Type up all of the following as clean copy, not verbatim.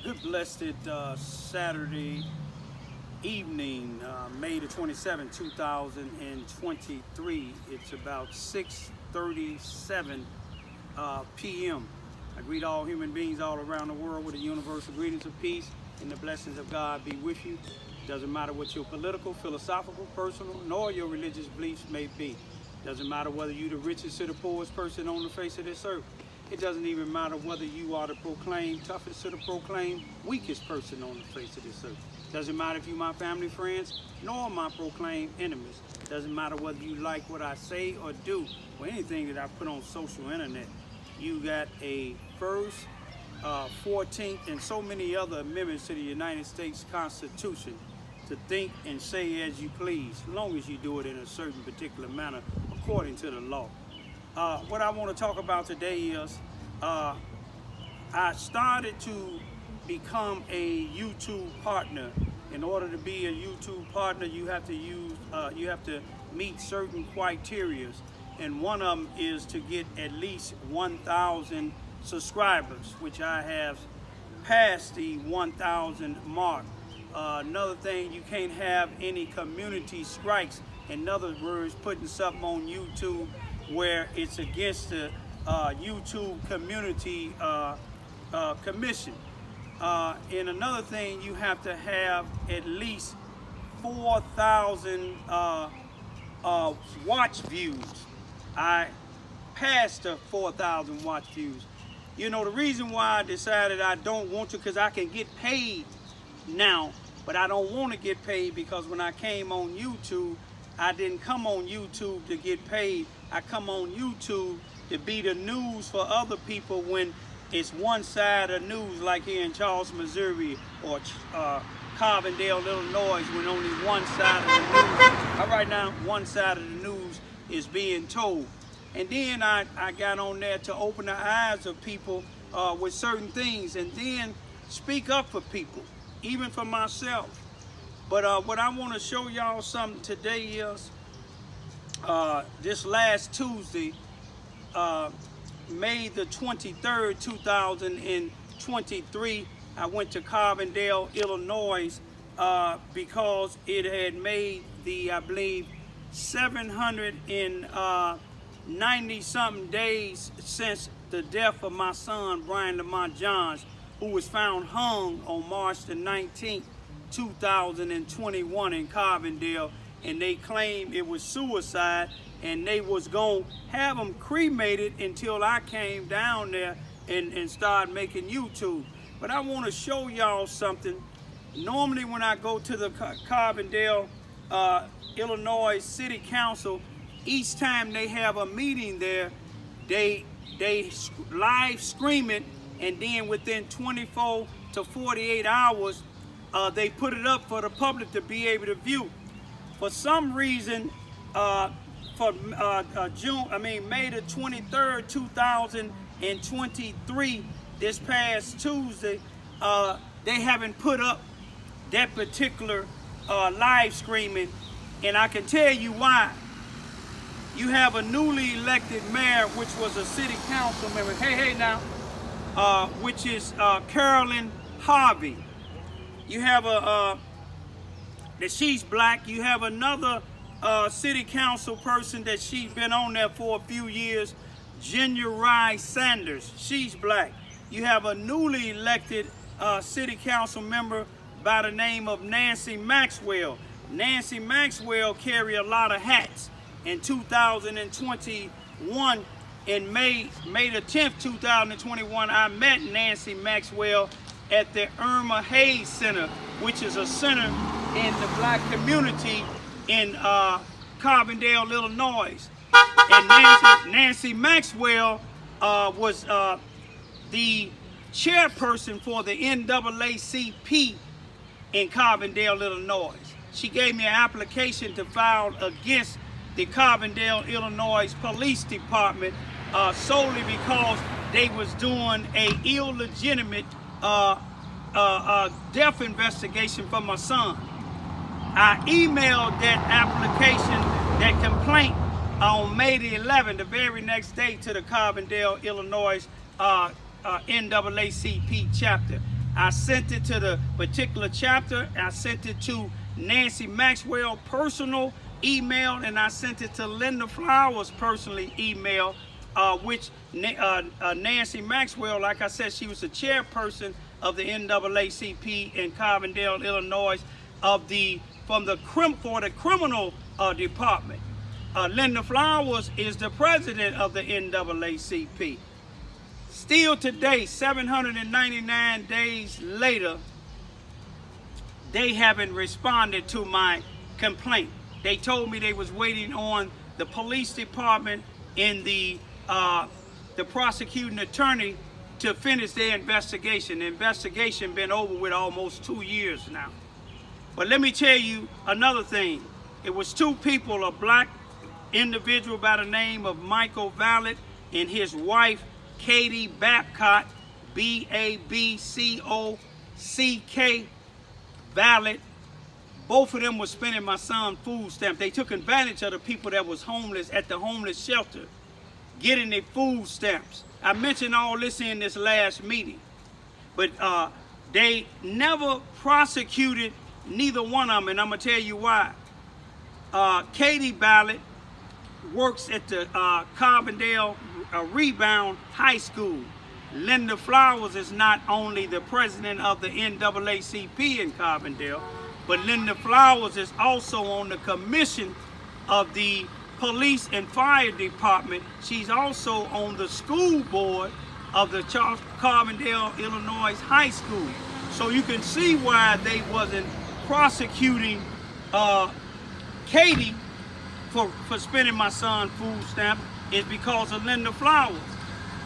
Good blessed Saturday evening, May the 27th, 2023. It's about 6:37 p.m. I greet all human beings all around the world with the universal greetings of peace and the blessings of God be with you. Doesn't matter what your political, philosophical, personal, nor your religious beliefs may be. Doesn't matter whether you're the richest or the poorest person on the face of this earth. It doesn't even matter whether you are the proclaimed toughest or the proclaimed weakest person on the face of this earth. Doesn't matter if you're my family, friends, nor my proclaimed enemies. Doesn't matter whether you like what I say or do, or anything that I put on social internet. You got a First, 14th, and so many other amendments to the United States Constitution to think and say as you please, as long as you do it in a certain particular manner according to the law. What I want to talk about today is I started to become a YouTube partner. In order to be a YouTube partner, you have to meet certain criteria, and one of them is to get at least 1,000 subscribers, which I have passed the 1,000 mark. Another thing, you can't have any community strikes. In other words, putting something on YouTube where it's against the YouTube community commission. And another thing, you have to have at least 4,000 watch views. I passed the 4,000 watch views. You know, the reason why I decided I don't want to, because I can get paid now, but I don't want to get paid because when I came on YouTube, I didn't come on YouTube to get paid. I come on YouTube to be the news for other people when it's one side of news, like here in Charleston, Missouri, or Carbondale, Illinois, when only one side of the news, right now, one side of the news is being told. And then I got on there to open the eyes of people with certain things, and then speak up for people, even for myself. But what I want to show y'all something today is this last Tuesday, May the 23rd, 2023, I went to Carbondale, Illinois, because it had made the, I believe, 790-something days since the death of my son, Brian Lamont Johns, who was found hung on March the 19th, 2021 in Carbondale, and they claimed it was suicide, and they was gonna have him cremated until I came down there and started making YouTube. But I want to show y'all something. Normally when I go to the Carbondale, Illinois City Council, each time they have a meeting there, they live stream it, and then within 24 to 48 hours, they put it up for the public to be able to view. For some reason, for May the 23rd, 2023, this past Tuesday, they haven't put up that particular live streaming, and I can tell you why. You have a newly elected mayor, which was a city council member, which is Carolyn Harvey. You have that she's black. You have another city council person that she's been on there for a few years, Rai Sanders. She's black. You have a newly elected city council member by the name of Nancy Maxwell. Nancy Maxwell carry a lot of hats. In 2021, in May the 10th, 2021, I met Nancy Maxwell at the Irma Hayes Center, which is a center in the black community in Carbondale, Illinois. And Nancy Maxwell was the chairperson for the NAACP in Carbondale, Illinois. She gave me an application to file against the Carbondale, Illinois Police Department solely because they was doing a illegitimate death investigation for my son. I emailed that application, that complaint, on May the 11th, the very next day, to the Carbondale, Illinois NAACP chapter. I sent it to the particular chapter. I sent it to Nancy Maxwell personal email, and I sent it to Linda Flowers personally email, which Nancy Maxwell, like I said, she was the chairperson of the NAACP in Carbondale, Illinois, for the criminal department. Linda Flowers is the president of the NAACP. Still today, 799 days later, they haven't responded to my complaint. They told me they was waiting on the police department and the prosecuting attorney to finish their investigation. The investigation been over with almost 2 years now. But let me tell you another thing. It was two people, a black individual by the name of Michael Vallet and his wife, Katie Babcock, B-A-B-C-O-C-K, Vallet. Both of them were spending my son's food stamps. They took advantage of the people that was homeless at the homeless shelter, getting their food stamps. I mentioned all this in this last meeting, but they never prosecuted neither one of them, and I'm gonna tell you why. Katie Vallet works at the Carbondale Rebound High School. Linda Flowers is not only the president of the NAACP in Carbondale, but Linda Flowers is also on the commission of the police and fire department. She's also on the school board of the Carbondale, Illinois High School. So you can see why they wasn't prosecuting Katie for spending my son's food stamp, is because of Linda Flowers.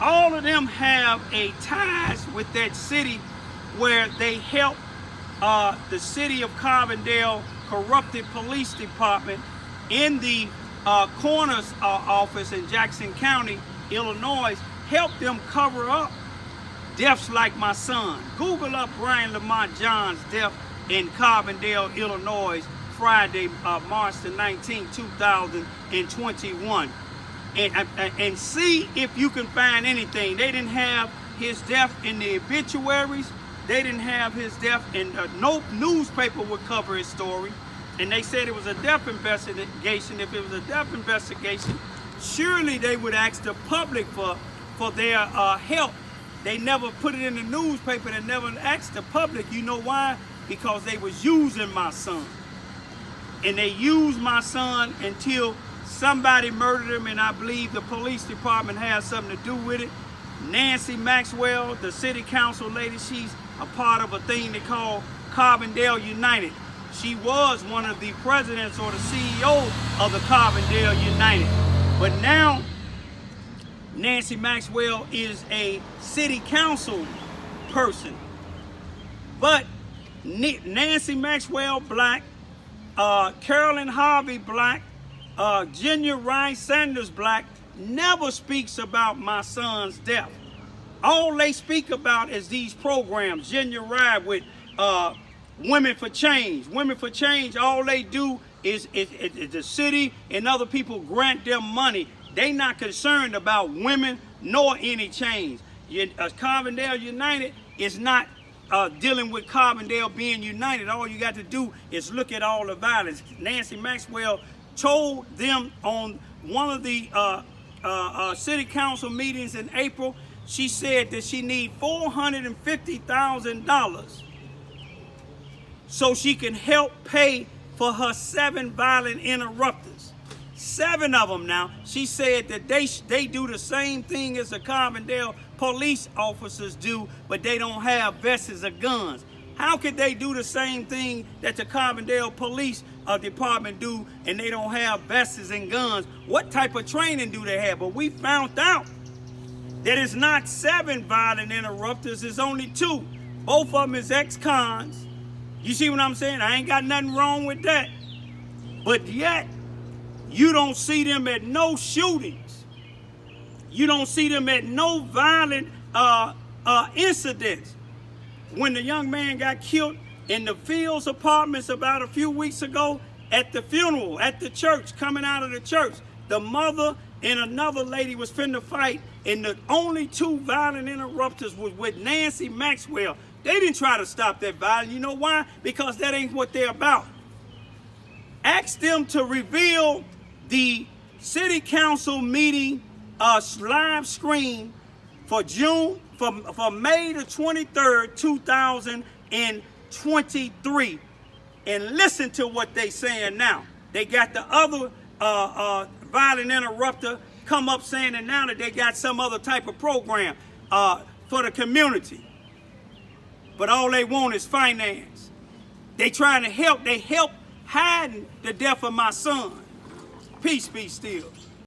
All of them have a ties with that city where they help the city of Carbondale corrupted police department in the coroner's office in Jackson County, Illinois, help them cover up deaths like my son. Google up Brian Lamont John's death in Carbondale, Illinois, Friday, March the 19th, 2021. And see if you can find anything. They didn't have his death in the obituaries. They didn't have his death, and no newspaper would cover his story. And they said it was a death investigation. If it was a death investigation, surely they would ask the public for their help. They never put it in the newspaper. They never asked the public. You know why? Because they was using my son. And they used my son until somebody murdered him, and I believe the police department has something to do with it. Nancy Maxwell, the city council lady, she's a part of a thing they call Carbondale United. She was one of the presidents or the CEO of the Carbondale United. But now, Nancy Maxwell is a city council person. But Nancy Maxwell black, Carolyn Harvey black, Junior Rice Sanders black, never speaks about my son's death. All they speak about is these programs, Junior Ride with Women for Change. Women for Change, all they do is the city and other people grant them money. They not concerned about women nor any change. Carbondale United is not dealing with Carbondale being united. All you got to do is look at all the violence. Nancy Maxwell told them on one of the city council meetings in April, she said that she need $450,000 so she can help pay for her 7 violent interrupters. 7 of them now. She said that they do the same thing as the Carbondale police officers do, but they don't have vests or guns. How could they do the same thing that the Carbondale police department do and they don't have vests and guns? What type of training do they have? But we found out that it's not 7 violent interrupters, it's only 2. Both of them is ex-cons. You see what I'm saying? I ain't got nothing wrong with that. But yet, you don't see them at no shootings. You don't see them at no violent incidents. When the young man got killed in the Fields Apartments about a few weeks ago, at the funeral, at the church, coming out of the church, the mother and another lady was finna fight, and the only 2 violent interrupters was with Nancy Maxwell. They didn't try to stop that violence. You know why? Because that ain't what they're about. Ask them to reveal the city council meeting live stream for May the 23rd, 2023, and listen to what they saying now. They got the other violent interrupter come up saying that now that they got some other type of program for the community. But all they want is finance. They trying to help. They help hiding the death of my son. Peace be still.